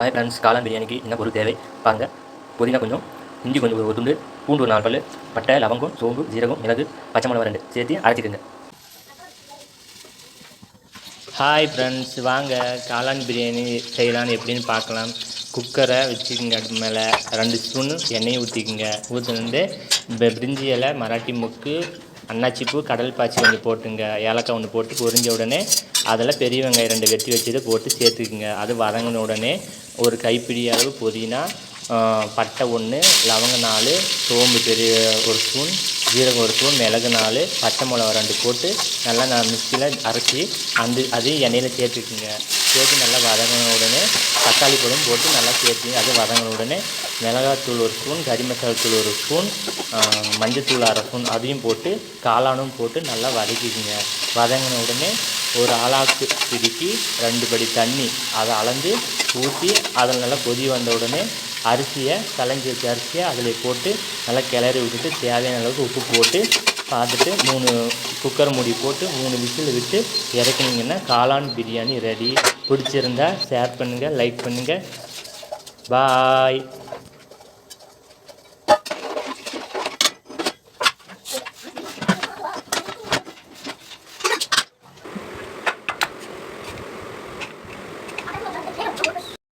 Hi friends, காளான் பிரியாணிக்கு என்ன பொருள் தேவை பாருங்க. புதினா கொஞ்சம், இஞ்சி கொஞ்சம் ஒரு துண்டு, பூண்டு ஒரு 4 பல், பட்டை, லவங்கம், சோம்பு, ஜீரகம், மிளகு, பச்சை மிளகா 2 சேர்த்து அரைச்சிக்கோங்க. ஹாய் ஃப்ரெண்ட்ஸ், வாங்க காளான் பிரியாணி செய்யலான்னு எப்படின்னு பார்க்கலாம். குக்கரை வச்சுக்கோங்க. அடுப்பு மேலே 2 ஸ்பூனு எண்ணெயை ஊற்றிக்குங்க. ஊற்றினது பிரிஞ்சி இலை, மராட்டி மொக்கு, அன்னாச்சிப்பூ, கடல் பாய்ச்சி கொஞ்சம் போட்டுங்க. ஏலக்காய் ஒன்று போட்டு பொரிஞ்ச உடனே அதில் பெரிய வெங்காயம் 2 வெட்டி வச்சதை போட்டு சேர்த்துக்குங்க. அது வதங்கின உடனே ஒரு கைப்பிடி அளவு புதினா, பட்டை 1, லவங்கம் 4, சோம்பு பெரிய 1 ஸ்பூன், ஜீரகம் 1 ஸ்பூன், மிளகு 4, பச்சை மிளகா 2 போட்டு நல்லா நான் மிக்சியில் அரைச்சி அதையும் எண்ணெயில் சேர்த்துக்குங்க. சேர்த்து நல்லா வதங்கின உடனே தக்காளி பழம் போட்டு நல்லா சேர்த்து அது வதங்கின உடனே மிளகாத்தூள் 1 ஸ்பூன், கறி மசாலா தூள் 1 ஸ்பூன், மஞ்சத்தூள் 1/2 ஸ்பூன் அதையும் போட்டு காளானும் போட்டு நல்லா வதக்கிக்குங்க. வதங்கின உடனே ஒரு ஆளாக்கு பிடிக்கி 2 படி தண்ணி அதை அளந்து ஊற்றி அதில் நல்லா கொதி வந்த உடனே அரிசியை களைஞ்சி வச்ச அரிசியை அதில் போட்டு நல்லா கிளறி விட்டுட்டு தேவையான அளவுக்கு உப்பு போட்டு பார்த்துட்டு 3 குக்கர் மூடி போட்டு 3 விசில் விட்டு இறக்குனீங்கன்னா காளான் பிரியாணி ரெடி. பிடிச்சிருந்தா ஷேர் பண்ணுங்கள், லைக் பண்ணுங்கள். பாய்.